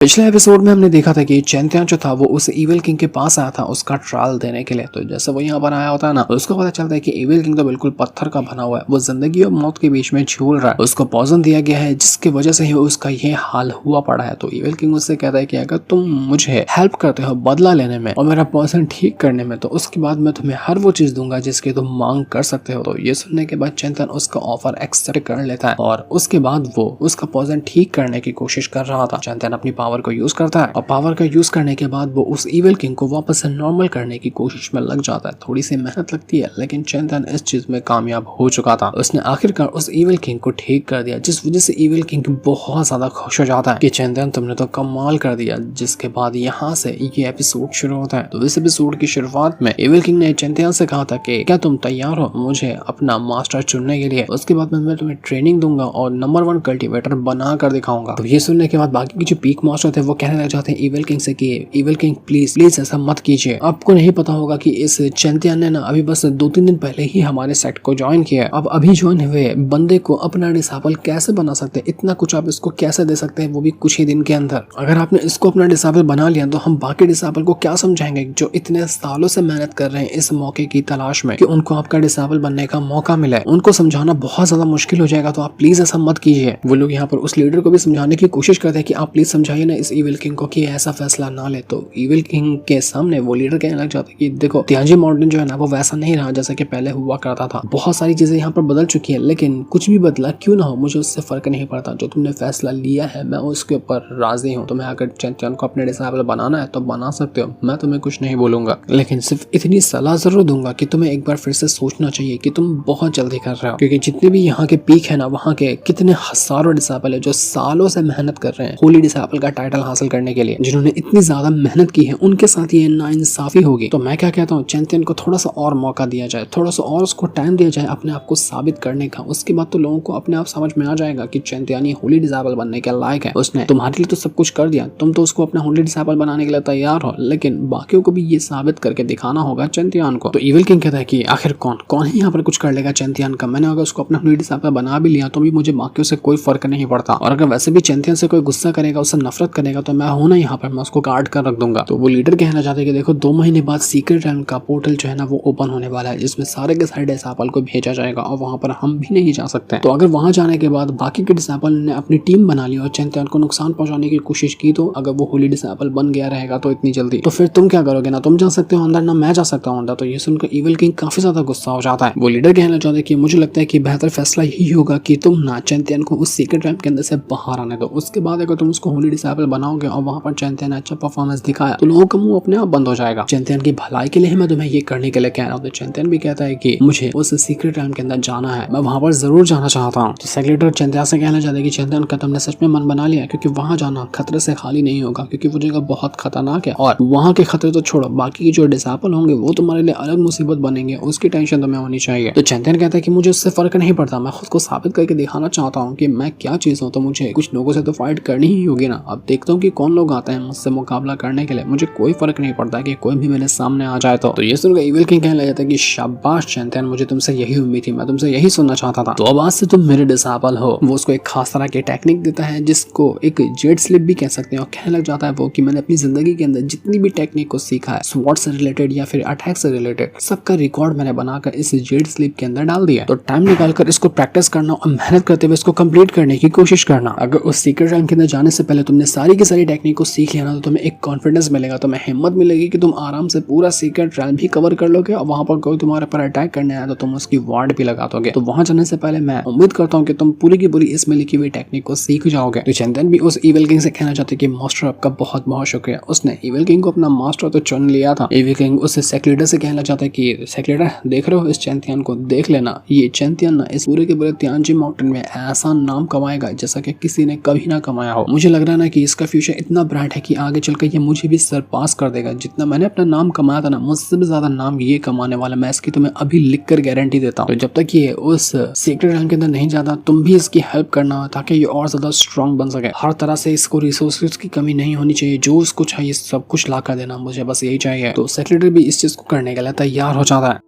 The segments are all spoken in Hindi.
पिछले एपिसोड में हमने देखा था कि चैंतियान जो था वो उस इविल किंग के पास आया था उसका ट्रायल देने के लिए। तो जैसे वो यहाँ पर आया होता है ना, उसको पता चलता है कि इविल किंग तो बिल्कुल पत्थर का बना हुआ है, वो जिंदगी और मौत के बीच में झूल रहा है। उसको पॉइजन दिया गया है जिसकी वजह से ही उसका ये हाल हुआ पड़ा है। तो इविल किंग उससे कहता है कि अगर तुम मुझे हेल्प करते हो बदला लेने में और मेरा पॉइजन ठीक करने में, तो उसके बाद मैं तुम्हें हर वो चीज दूंगा जिसकी तुम मांग कर सकते हो। तो ये सुनने के बाद चैंतियान उसका ऑफर एक्सेप्ट कर लेता है और उसके बाद वो उसका पॉइजन ठीक करने की कोशिश कर रहा था। चैंतियान अपनी पावर को यूज करता है और पावर का यूज करने के बाद वो उस इविल किंग को वापस से नॉर्मल करने की कोशिश में लग जाता है। थोड़ी सी मेहनत लगती है लेकिन चैंतियान इस चीज में कामयाब हो चुका था। उसने आखिरकार उस इविल किंग को ठीक कर दिया, जिस वजह से इविल किंग बहुत ज्यादा खुश हो जाता है कि चैंतियान तुमने तो कमाल कर दिया। जिसके बाद यहाँ से ये एपिसोड शुरू होता है। तो इस एपिसोड की शुरुआत में इविल किंग ने चैंतियान से कहा था कि क्या तुम तैयार हो मुझे अपना मास्टर चुनने के लिए? उसके बाद मैं तुम्हें ट्रेनिंग दूंगा और नंबर 1 कल्टीवेटर बना कर दिखाऊंगा। तो ये सुनने के बाद बाकी के जो पीक मास्टर थे वो कहने लग जाते हैं इविल किंग से कि इविल किंग प्लीज प्लीज ऐसा मत कीजिए। आपको नहीं पता होगा कि इस चैंतियान ने ना अभी बस 2-3 दिन पहले ही हमारे सेट को ज्वाइन किया है। अब अभी ज्वाइन हुए बंदे को अपना डिसेबल कैसे बना सकते हैं? इतना कुछ आप इसको कैसे दे सकते हैं, वो भी कुछ ही दिन के अंदर? अगर आपने इसको अपना डिसेबल बना लिया तो हम बाकी डिसेबल को क्या समझाएंगे जो इतने सालों से मेहनत कर रहे हैं इस मौके की तलाश में कि उनको आपका डिसेबल बनने का मौका मिला है। उनको समझाना बहुत ज्यादा मुश्किल हो जाएगा। तो आप प्लीज ऐसा मत कीजिए। वो लोग यहाँ पर उस लीडर को भी समझाने की कोशिश करते हैं कि आप प्लीज समझाइए ना इस इविल किंग को कि ऐसा फैसला ना ले। तो इविल किंग के सामने वो लीडर कहने लग जाता है कि देखो तियांजी माउंटेन जो है ना वो वैसा नहीं रहा जैसा कि पहले हुआ करता था। बहुत सारी चीजें यहाँ पर बदल चुकी है, लेकिन कुछ भी बदला क्यों ना हो मुझे उससे फर्क नहीं पड़ता। जो तुमने फैसला लिया है मैं उसके ऊपर राजी हूँ। तुम्हें अगर चैंपियन को अपने डिसेबल बनाना है तो बना सकते हो, मैं तुम्हें कुछ नहीं बोलूंगा, लेकिन सिर्फ इतनी सलाह जरूर दूंगा कि तुम्हें एक बार फिर से सोचना चाहिए कि तुम बहुत जल्दी कर रहे हो। क्योंकि जितने भी यहाँ के पीक है ना, वहाँ के कितने हजारों डिसेबल है जो सालों से मेहनत कर रहे हैं होली डिसेबल का टाइटल हासिल करने के लिए, जिन्होंने इतनी ज्यादा मेहनत की है, उनके साथ ये नाइंसाफी होगी। तो मैं क्या कहता हूँ, चैंपियन को थोड़ा सा और मौका दिया जाए, थोड़ा सा और उसको टाइम दिया जाए अपने आप को साबित करने का। उसके बाद तो लोगों को अपने आप समझ में आ जाएगा कि चैंपियन ये होली डिसेबल बनने के लायक है। उसने तुम्हारे लिए तो सब कुछ कर दिया, तुम तो उसको अपना होली डिसेबल बनाने के लिए तैयार हो, लेकिन बाकियों को भी ये साबित करके दिखाना होगा चैंपियन को। तो इविल किंग कहता है कि आखिर कौन ही यहाँ पर कुछ कर लेगा चैंपियन का? मैंने अगर उसको अपना होली डिसेबल बना भी लिया तो भी मुझे बाकियों से कोई फर्क नहीं पड़ता। और अगर वैसे भी चैंपियन से कोई गुस्सा करेगा, उससे नफरत करेगा, तो मैं हूं ना यहाँ पर, मैं उसको गार्ड कर रख दूंगा। तो वो लीडर कहना चाहते हैं कि देखो 2 महीने बाद सीक्रेट रैम का पोर्टल जो है ना वो ओपन होने वाला है, जिसमें सारे के सारे डिसेबल को भेजा जाएगा और वहां पर हम भी नहीं जा सकते। तो अगर वहां जाने के बाद बाकी के डिसेबल ने अपनी टीम बना ली और चैंपियन को नुकसान पहुंचाने की कोशिश की, तो अगर वो होली डिसेबल बन गया रहेगा तो इतनी जल्दी, तो फिर तुम क्या करोगे? ना तुम जा सकते हो अंदर, ना मैं जा सकता हूँ अंदर। तो ये सुनकर इविल किंग काफी ज्यादा गुस्सा हो जाता है। वो लीडर कहना चाहते हैं कि मुझे लगता है कि बेहतर फैसला यही होगा कि तुम ना चैंपियन को उस सीक्रेट रैम के अंदर से बाहर आने दो। उसके बाद अगर तुम उसको होली डिसेबल बनाओगे और वहां पर चैंपियन अच्छा परफॉर्मेंस दिखाया तो लोगों का मुंह अपने आप बंद हो जाएगा। चैंपियन की भलाई के लिए मैं तुम्हें ये करने के लिए कह रहा हूँ। तो चैंपियन भी कहता है कि मुझे उस सीक्रेट रैम के अंदर जाना है, मैं वहां पर जरूर जाना चाहता हूँ। तो सेक्रेटरी चैंपियन से कहना चाहते हैं कि चैंपियन का तुमने सच में मन बना लिया? क्योंकि वहां जाना खतरे से खाली नहीं होगा, क्योंकि वो जगह बहुत खतरनाक है और वहां के खतरे तो छोड़ो, बाकी के जो डिसेबल होंगे वो तुम्हारे लिए अलग मुसीबत बनेंगे, उसकी टेंशन तुम्हें होनी चाहिए। तो चैंपियन कहता है कि मुझे उससे फर्क नहीं पड़ता, मैं खुद को साबित करके दिखाना चाहता हूँ कि मैं क्या चीज हूँ। तो मुझे कुछ लोगों से तो फाइट करनी ही होगी ना। अब देखता हूँ कि कौन लोग आते हैं मुझसे मुकाबला करने के लिए, मुझे कोई फर्क नहीं पड़ता कि कोई भी मेरे सामने आ जाए। तो ये सुनकर इविल किंग कहने लगा था कि शाबाश चैंपियन, मुझे तुमसे यही उम्मीद थी, मैं तुमसे यही सुनना चाहता था। तो अब आज से तुम मेरे डिसेबल हो। वो उसको एक खास तरह की टेक्निक देता है जिसको एक जेड स्लिप भी कह सकते हैं, और कहने लग जाता है वो कि मैंने अपनी जिंदगी के अंदर जितनी भी टेक्निक को सीखा है, स्वॉर्ड से रिलेटेड या फिर अटैक से रिलेटेड, सबका रिकॉर्ड मैंने बनाकर इस जेड स्लिप के अंदर डाल दिया। तो टाइम निकालकर इसको प्रैक्टिस करना और मेहनत करते हुए इसको कंप्लीट करने की कोशिश करना। अगर उस सीक्रेट रैम के अंदर जाने से पहले तुमने सारी की सारी टेक्निक को सीख लिया ना, तो तुम्हें एक कॉन्फिडेंस मिलेगा, तुम्हें हिम्मत मिलेगी कि तुम आराम से पूरा सीक्रेट रैम भी कवर कर लोगे और वहां पर कोई तुम्हारे पर अटैक करने आया तो तुम उसकी वार्ड भी लगा दोगे। तो वहां जाने से पहले मैं उम्मीद करता हूँ कि तुम पूरी की पूरी इसमें लिखी हुई टेक्निक को सीख जाओगे। तो चैंपियन भी उस इविल किंग से कहना चाहते कि मास्टर आपका बहुत बहुत शुक्रिया। उसने इविल किंग को अपना मास्टर तो चुन लिया था। इविल किंग उससे सेक्रेटर से कहना चाहता है कि सेक्रेटर देख रहे हो इस चैंपियन को, देख लेना ये चैंपियन ना इस पूरे के पूरे तियांजी माउंटेन में ऐसा नाम कमाएगा जैसा कि किसी ने कभी ना कमाया हो। मुझे लग रहा है ना कि इसका फ्यूचर इतना ब्राइट है कि आगे चलकर ये मुझे भी सरपास कर देगा। जितना मैंने अपना नाम कमाया था ना, मुझसे भी ज्यादा नाम ये कमाने वाला, मैं इसकी तुम्हें अभी लिख कर गारंटी देता हूँ। तो जब तक ये उस सीक्रेट रैम के अंदर नहीं जाता, तुम भी इसकी हेल्प करना ताकि ये और ज्यादा स्ट्रॉन्ग बन सके। हर तरह से इसको रिसोर्सेज की कमी नहीं होनी चाहिए, जो उसको चाहिए सब कुछ ला कर देना, मुझे बस यही चाहिए। तो सेक्रेटरी भी इस चीज को करने के लिए तैयार हो जाता है।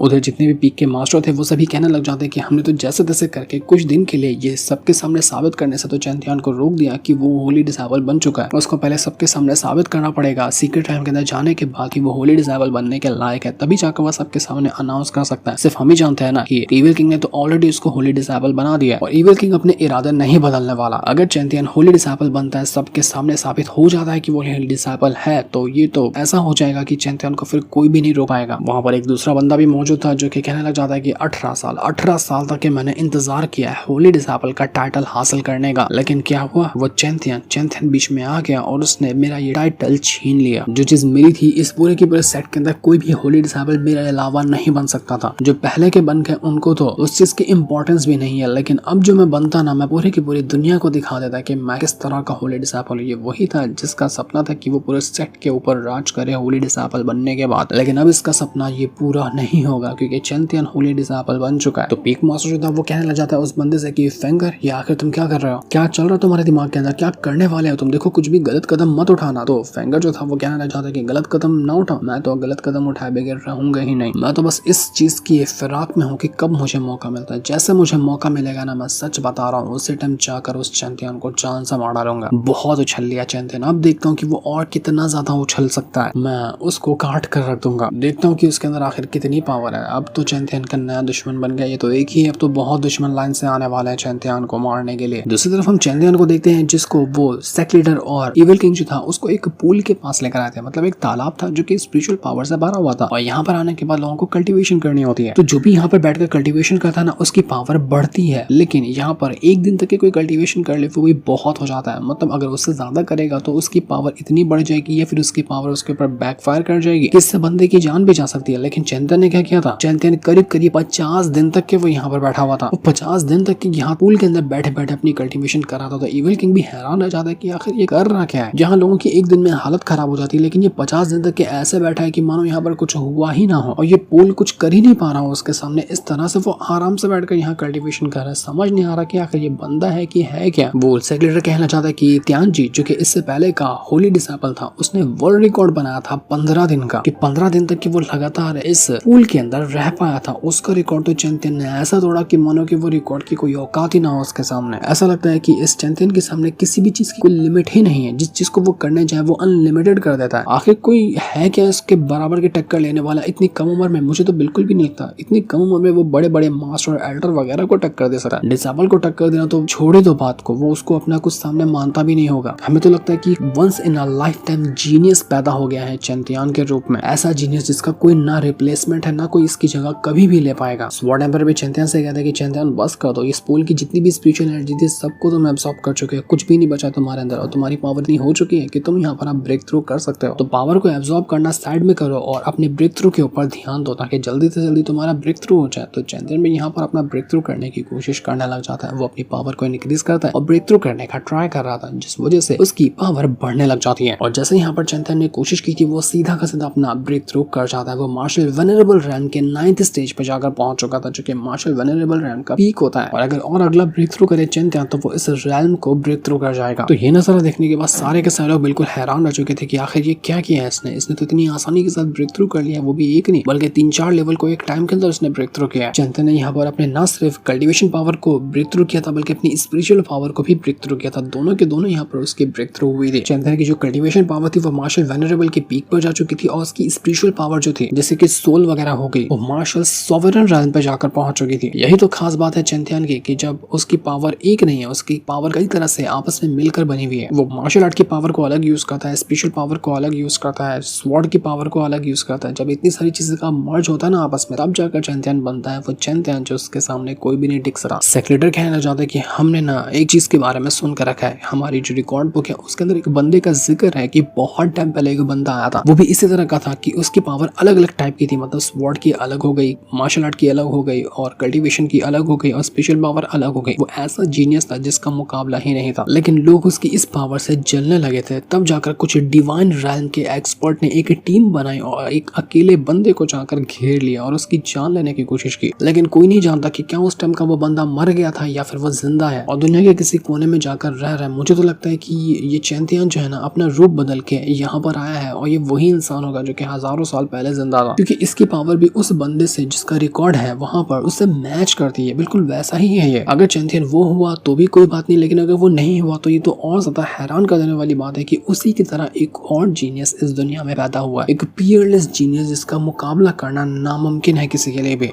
उधर जितने भी पीक के मास्टर थे वो सभी कहने लग जाते हैं कि हमने तो जैसे तैसे करके कुछ दिन के लिए ये सबके सामने साबित करने से तो चैंटियन को रोक दिया कि वो होली डिसेबल बन चुका है। उसको पहले सबके सामने साबित करना पड़ेगा सीक्रेट टाइम के अंदर जाने के बाद कि वो होली डिसेबल बनने के लायक है, तभी जाकर वह सबके सामने अनाउंस कर सकता है। सिर्फ हम ही जानते हैं ना कि इविल किंग ने तो ऑलरेडी उसको होली डिसेबल बना दिया और इविल किंग अपने इरादे नहीं बदलने वाला। अगर चैंटियन होली डिसेबल बनता है, सबके सामने साबित हो जाता है कि वो होली डिसेबल है, तो ये तो ऐसा हो जाएगा कि चैंटियन को फिर कोई भी नहीं रोक पाएगा। वहां पर एक दूसरा बंदा भी मौजूद था जो कि कहने लग जाता है कि 18 साल तक मैंने इंतजार किया है होली डिसेबल का टाइटल हासिल करने का, लेकिन क्या हुआ, वो चैंटियन बीच में आ गया और उसने मेरा ये टाइटल छीन लिया। जो चीज मेरी थी इस पूरे के पूरे सेट के अंदर कोई भी होली डिसेबल मेरे अलावा नहीं बन सकता था। जो पहले के बन गए उनको तो उस चीज की इंपॉर्टेंस भी नहीं है, लेकिन अब जो मैं बनता ना, मैं पूरी की पूरी दुनिया को दिखा देता कि मैं किस तरह का होली डिसेबल। ये वही था जिसका सपना था कि वो पूरे सेट के ऊपर राज करे होली डिसेबल बनने के बाद, लेकिन अब इसका सपना ये पूरा नहीं होगा क्योंकि चैंटियन होली डिसेबल बन चुका है। तो पीक मास्टर जो था वो कहने लग जाता है उस बंदे से कि फेंगर, ये आखिर तुम क्या कर रहे हो, क्या चल रहा है तुम्हारे दिमाग के अंदर, क्या करने वाले हो तुम, देखो कुछ भी गलत कदम मत उठाना। तो फेंगर जो था वो कहने लग जाता है कि गलत कदम ना उठाओ, मैं तो गलत कदम उठाए बगैर रहूंगा ही नहीं, मैं तो बस इस चीज की फिराक में हूँ कि कब मुझे मौका मिलता है, जैसे मुझे मौका मिलेगा ना, मैं सच बता रहा हूँ उसी टाइम जाकर उस चैंपियन को जान से मार डालूंगा। बहुत उछल लिया चैंपियन, अब देखता हूँ कि वो और कितना ज्यादा उछल सकता है, मैं उसको काट कर रख दूंगा, देखता हूँ कि उसके अंदर आखिर कितनी पावर है। अब तो चैंपियन का नया दुश्मन बन गया, ये तो एक ही है, अब तो बहुत दुश्मन लाइन से आने वाले हैं चैंपियन को मारने के लिए। दूसरी तरफ हम चैंपियन को देखते हैं जिसको वो सेक्ट लीडर और इविल किंग जो था उसको एक पूल के पास लेकर आए थे, मतलब एक तालाब था जो कि स्पिरिचुअल पावर से भरा हुआ था और यहाँ पर आने के बाद लोगों को कल्टीवेशन करनी होती है। तो जो भी यहाँ पर बैठकर कल्टीवेशन करता है ना, उसकी पावर बढ़ती है, लेकिन यहाँ पर एक दिन तक के कोई कल्टीवेशन कर ले वो भी बहुत हो जाता है, मतलब अगर उससे ज्यादा करेगा तो उसकी पावर इतनी बढ़ जाएगी या फिर उसकी पावर उसके ऊपर बैकफायर कर जाएगी, किससे बंदे की जान भी जा सकती है। लेकिन चैंपियन ने क्या किया था, चैंपियन करीब 50 दिन तक के वो यहाँ पर बैठा हुआ था, वो 50 दिन तक यहाँ पूल के अंदर बैठे बैठे अपनी कल्टीवेशन कर रहा था। तो इविल किंग भी हैरान रह जाता है कि आखिर ये कर रहा क्या है, जहाँ लोगों की एक दिन में हालत खराब हो जाती है, लेकिन ये 50 दिन तक के ऐसे बैठा है कि मानो यहाँ पर कुछ हुआ ही ना हो और ये पूल कुछ कर ही नहीं पा रहा हो उसके सामने। इस तरह से वो आराम से बैठकर यहाँ कल्टीवेशन कर रहा है, समझ नहीं आ रहा कि आखिर ये बंदा है कि है क्या। वो सेक्रेटरी कहना चाहता है कि त्यान जी जो कि इससे पहले का होली डिसेबल था, उसने वर्ल्ड रिकॉर्ड बनाया था 15 दिन का, कि 15 दिन तक कि वो लगातार इस पूल के अंदर रह पाया था। उसका रिकॉर्ड तो चैंपियन ने ऐसा तोड़ा कि मानो कि वो रिकॉर्ड की कोई औकात ही ना हो उसके सामने। ऐसा लगता है कि इस चैंपियन के सामने किसी भी चीज की कोई लिमिट ही नहीं है, जिस चीज को वो करने जाए वो अनलिमिटेड कर देता है। आखिर कोई है क्या इसके बराबर की टक्कर लेने वाला इतनी कम उम्र में? मुझे तो बिल्कुल भी नहीं लगता इतनी कम उम्र में वो बड़े बड़े मास्टर और एल्डर वगैरह को टक्कर दे सकता है। डिसेबल को टक्कर देना तो छोड़े दो बात को, वो उसको अपना कुछ सामने मानता भी नहीं होगा। हमें तो लगता है कि once in a lifetime genius पैदा हो गया है चैंपियन के रूप में, ऐसा जीनियस जिसका कोई ना रिप्लेसमेंट है ना कोई इसकी जगह कभी भी ले पाएगा। स्वॉर्ड एम्पायर भी चैंपियन से कहता है कि चैंपियन बस कर दो, इस पूल की जितनी भी स्पिरिचुअल एनर्जी थी सबको तुम एब्सॉर्ब कर चुके हो, कुछ भी नहीं बचा तुम्हारे अंदर और तुम्हारी पावर इतनी हो चुकी है कि तुम यहाँ पर ब्रेक थ्रू कर सकते हो। तो पावर को एब्सॉर्ब करना साइड में करो और अपने ब्रेक थ्रू के ऊपर ध्यान दो ताकि जल्दी से जल्दी तुम्हारा ब्रेक थ्रू हो जाए। तो चैंपियन भी यहाँ पर अपना ब्रेक थ्रू करने की कोशिश करने लग जाता है, वो अपनी पावर को इंक्रीज करता है और ब्रेक थ्रू करने का ट्राई कर रहा था, जिस वजह से उसकी पावर बढ़ने लग जाती है। और जैसे यहाँ पर चैंपियन ने कोशिश की कि वो सीधा का सीधा अपना ब्रेक थ्रू कर जाता है, वो मार्शल वेनरेबल रैम के 9th स्टेज पे जाकर पहुंच चुका था, जो कि मार्शल वेनरेबल रैम का पीक होता है। और अगर और अगला ब्रेक थ्रू करे चैंपियन तो वो इस रैम को ब्रेक थ्रू कर जाएगा। तो ये नजारा देखने के बाद सारे के सारे लोग बिल्कुल हैरान रह चुके थे कि आखिर ये क्या किया है इसने तो इतनी आसानी के साथ ब्रेक थ्रू कर लिया, वो भी एक नहीं बल्कि 3-4 लेवल को एक टाइम के अंदर उसने ब्रेक थ्रू किया। चैंपियन ने यहाँ पर अपने न सिर्फ कल्टीवेशन पावर को ब्रेक थ्रू किया था बल्कि अपनी स्पिरिचुअल पावर को भी ब्रेक थ्रू किया था, दोनों के दोनों यहाँ पर उसकी ब्रेक थ्रू हुई थी। चैंपियन की जो कल्टीवेशन पावर थी वो मार्शल वेनरेबल के पीक पर जा चुकी थी और उसकी स्पिरिचुअल पावर जो थी जैसे कि सोल वगैरह हो गई वो मार्शल सॉवरेन रैम पे जाकर पहुंच चुकी थी। यही तो खास बात है चैंपियन की कि जब उसकी पावर एक नहीं है, उसकी पावर कई तरह से आपस में मिलकर बनी हुई है। वो मार्शल आर्ट की पावर को अलग यूज करता है, स्पेशल पावर को अलग यूज करता है, स्वॉर्ड की पावर को अलग यूज करता है। जब इतनी सारी चीजें का मर्ज होता है ना आपस में, तब जाकर चैंपियन बनता है वो चैंपियन जो उसके सामने कोई भी नहीं टिक सकता। सेक्रेटरी कहना चाहता है कि हमने ना एक चीज के बारे में सुन कर रखा है, हमारी जो रिकॉर्ड बुक है उसके अंदर एक बंदे का जिक्र है कि बहुत टाइम पहले एक बंदा आया था, वो भी इसी तरह का था कि उसकी पावर अलग अलग टाइप की थी, मतलब स्वॉर्ड की अलग हो गई, मार्शल आर्ट की अलग हो गई और कल्टीवेशन की अलग हो गई और स्पेशल पावर अलग हो गई। वो ऐसा जीनियस था जिसका मुकाबला ही नहीं था, लेकिन लोग उसकी इस पावर से जलने लगे थे। तब जाकर कुछ डिवाइन रैल्म के एक्सपर्ट ने एक टीम बनाई और एक अकेले बंदे को जाकर घेर लिया और उसकी जान लेने की कोशिश की, लेकिन कोई नहीं जानता कि क्या उस टाइम का वो बंदा मर गया था या फिर वो जिंदा है और दुनिया के किसी कोने में जाकर रह रहा है। मुझे तो लगता है कि ये चैंपियन जो है ना अपना रूप बदल के यहाँ पर आया है और ये वही इंसान होगा जो कि हजारों साल पहले जिंदा था, क्योंकि इसकी पावर भी उस बंदे से जिसका रिकॉर्ड है वहाँ पर उससे मैच करती है, बिल्कुल वैसा ही है ये। अगर चैंपियन वो हुआ तो भी कोई बात नहीं, लेकिन अगर वो नहीं हुआ तो ये तो और ज्यादा हैरान कर देने वाली बात है कि उसी की तरह एक और जीनियस इस दुनिया में पैदा हुआ है, एक पियरलेस जीनियस जिसका मुकाबला करना नामुमकिन है किसी के लिए भी।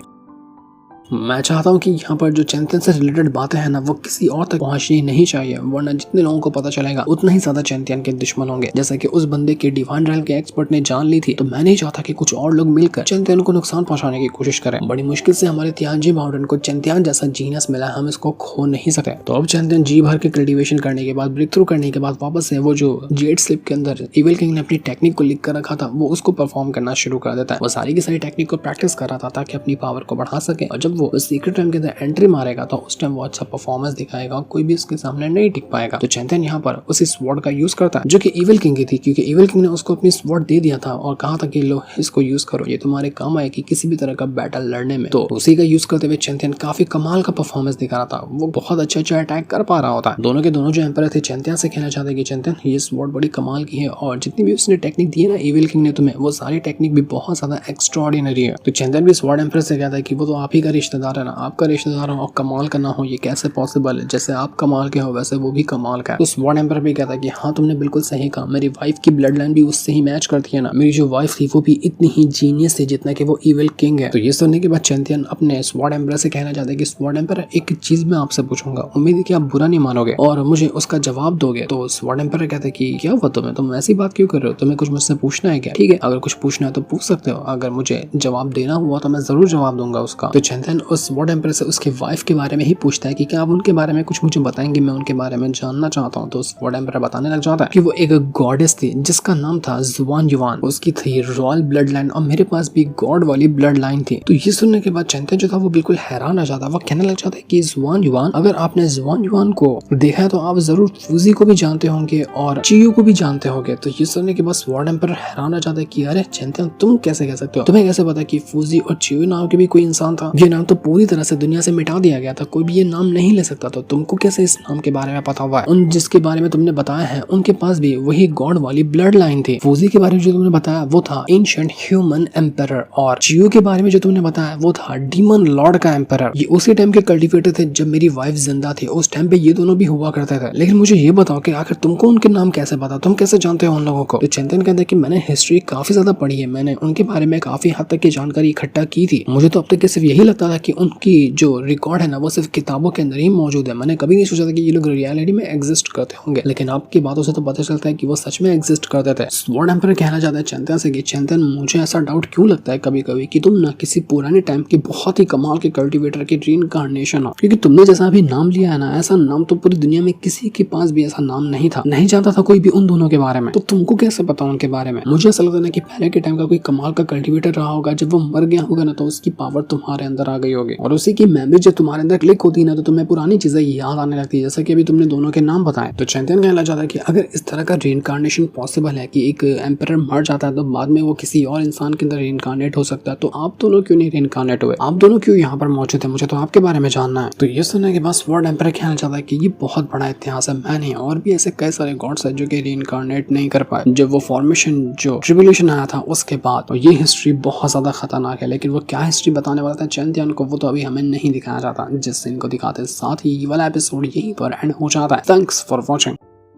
मैं चाहता हूँ कि यहाँ पर जो चैंपियन से रिलेटेड बातें हैं ना वो किसी और तक पहुँचनी नहीं चाहिए, वरना जितने लोगों को पता चलेगा उतना ही ज्यादा चैंपियन के दुश्मन होंगे। जैसा कि उस बंदे के डिवाइन रैल के एक्सपर्ट ने जान ली थी, तो मैं नहीं चाहता कि कुछ और लोग मिलकर चैंपियन को नुकसान पहुंचाने की कोशिश करें। बड़ी मुश्किल से हमारे तियानजी माउंटेन को चैंपियन जैसा जीनियस मिला, हम इसको खो नहीं सकते। तो अब चैंपियन जी भर के कल्टीवेशन करने के बाद, ब्रेक थ्रू करने के बाद वापस से वो जो जेड स्लिप के अंदर इविल किंग ने अपनी टेक्निक को लिख कर रखा था वो उसको परफॉर्म करना शुरू कर देता है। वो सारी की सारी टेक्निक को प्रैक्टिस कर रहा था ताकि अपनी पावर को बढ़ा सके, और जब वो सीक्रेट टाइम के अंदर एंट्री मारेगा तो उस टाइम वो अच्छा परफॉर्मेंस दिखाएगा, कोई भी उसके सामने नहीं टिक पाएगा। तो चैंपियन यहाँ पर उसी स्वॉर्ड का यूज करता है जो कि इविल किंग की थी, क्योंकि इविल किंग ने उसको अपनी स्वॉर्ड दे दिया था और कहा था कि लो इसको यूज करो, ये तुम्हारे काम आएगी किसी भी तरह का बैटल लड़ने में। तो उसी का यूज करते हुए चैंपियन काफी कमाल का परफॉर्मेंस दिखा रहा था, वो बहुत अच्छा अटैक कर पा रहा होता है। दोनों के दोनों जो एम्पायर थे चैंपियन से कहना चाहते कि चैंपियन ये स्वॉर्ड बड़ी कमाल की है, और जितनी भी उसने टेक्निक दी है ना इविल किंग ने तुम्हें, वो सारी टेक्निक भी बहुत ज्यादा एक्स्ट्राऑर्डिनरी है। तो चैंपियन भी स्वॉर्ड एम्पायर से कहता है कि वो तो आप ही का रिश्तेदार है ना, आपका रिश्तेदार हो और कमाल का ना हो, ये कैसे पॉसिबल है? जैसे आप कमाल के हो वैसे वो भी कमाल का है। तो स्वॉर्ड एम्पायर भी कहता है कि हाँ तुमने बिल्कुल सही कहा, मेरी वाइफ की ब्लड लाइन भी उससे ही मैच करती है ना, मेरी जो वाइफ थी वो भी इतनी ही जीनियस थी जितना कि वो इविल किंग है। तो ये सुनने के बाद चैंपियन अपने स्वॉर्ड एम्पायर से कहना चाहते हैं कि स्वॉर्ड एम्पायर एक चीज मैं आपसे पूछूंगा, उम्मीद है कि आप बुरा नहीं मानोगे और मुझे उसका जवाब दोगे। तो स्वॉर्ड एम्पायर कहते हैं कि क्या हुआ तुम्हें, तुम ऐसी बात क्यों कर रहे हो, तुम्हें कुछ मुझसे पूछना है क्या? ठीक है, अगर कुछ पूछना है तो पूछ सकते हो, अगर मुझे जवाब देना हुआ तो मैं जरूर जवाब दूंगा उसका। तो चैंपियन उस स्वॉर्ड एम्पायर से उसके वाइफ के बारे में ही पूछता है कि क्या आप उनके बारे में कुछ मुझे बताएंगे, मैं उनके बारे में जानना चाहता हूँ। तो स्वॉर्ड एम्पायर बताने लग जाता है कि वो एक गॉडेस थी जिसका नाम था जुआन युवान, उसकी थी रॉयल ब्लड लाइन और मेरे पास भी गॉड वाली ब्लड लाइन थी। तो ये सुनने के बाद चैंपियन जो था वो बिल्कुल हैरान आ जाता है, वो कहने लग जाता है कि जुआन युवान, अगर आपने जुआन युवान को देखा है तो आप जरूर फूजी को भी जानते होंगे और चियो को भी जानते होंगे। तो ये सुनने के बाद स्वॉर्ड एम्पायर हैरान आ जाता है कि अरे चैंपियन तुम कैसे कह सकते हो, तुम्हें कैसे पता कि फूजी और चियो नाम के भी कोई इंसान था? ये नाम तो पूरी तरह से दुनिया से मिटा दिया गया था, कोई भी ये नाम नहीं ले सकता, तो तुमको कैसे इस नाम के बारे में पता हुआ है? उन जिसके बारे में तुमने बताया है उनके पास भी वही गॉड वाली ब्लड लाइन थी। फूजी के बारे में जो तुमने बताया वो था एंशिएंट ह्यूमन एम्पायर, और चियो के बारे में जो तुमने बताया वो था डीमन लॉर्ड का एम्पायर। ये उसी टाइम के कल्टिवेटर थे जब मेरी वाइफ जिंदा थी, उस टाइम पे ये दोनों भी हुआ करते थे। लेकिन मुझे ये बताओ कि आखिर तुमको उनके नाम कैसे पता, तुम कैसे जानते हो उन लोगों को? तो चैंपियन कहते हैं कि मैंने हिस्ट्री काफी ज्यादा पढ़ी है, मैंने उनके बारे में काफी हद तक की जानकारी इकट्ठा की थी। मुझे तो अब तक सिर्फ यही लगता था कि उनकी जो रिकॉर्ड है ना वो सिर्फ किताबों के अंदर ही मौजूद है, मैंने कभी नहीं सोचा था कि ये लोग रियलिटी में एग्जिस्ट करते होंगे। लेकिन आपकी बातों से तो पता चलता है कि वो सच में एग्जिस्ट करते थे। स्वॉर्ड एम्पायर कहना चाहता है चैंपियन से कि चैंपियन मुझे ऐसा डाउट क्यों लगता है कभी कभी कि तुम ना किसी पुराने टाइम के बहुत ही कमाल के कल्टीवेटर की रीइंकार्नेशन हो, क्योंकि तुमने जैसा अभी नाम लिया है ना, ऐसा नाम तो पूरी दुनिया में किसी के पास भी ऐसा नाम नहीं था, नहीं जानता था कोई भी उन दोनों के बारे में। तो तुमको कैसे पता उनके बारे में? मुझे ऐसा लगता है ना कि पहले के टाइम का कोई कमाल का कल्टीवेटर रहा होगा, जब वो मर गया होगा ना तो उसकी पावर तुम्हारे अंदर आ गई होगी, और उसी की मेमोरी जब तुम्हारे अंदर क्लिक होती है ना तो तुम्हें पुरानी चीजें याद आने लगती है, जैसा कि अभी तुमने दोनों के नाम बताए। तो चैंपियन कहना चाहता है कि अगर इस तरह का रीइंकार्नेशन पॉसिबल है कि एक एम्पायर मर जाता है तो बाद में वो किसी और इंसान के अंदर रीइंकार्नेट हो सकता है, तो आप दोनों क्यों नहीं रीइंकार्नेट हुए, आप दोनों क्यों यहाँ पर मौजूद है? मुझे तो आपके बारे में जानना है। तो ये सुनने के बाद स्वॉर्ड एम्पायर कहना चाहता है कि ये बहुत बड़ा इतिहास है, मैंने और भी ऐसे कई सारे गॉड्स है जो कि रीइंकार्नेट नहीं कर पाए जब वो फॉर्मेशन जो ट्रिब्यूलेशन आया था उसके बाद। तो ये हिस्ट्री बहुत ज्यादा खतरनाक है, लेकिन वो क्या हिस्ट्री बताने वाला था चैंपियन को वो तो अभी हमें नहीं दिखाया जाता, जिससे इनको दिखाते। साथ ही ये वाला एपिसोड यहीं पर एंड हो जाता है। Thanks for watching.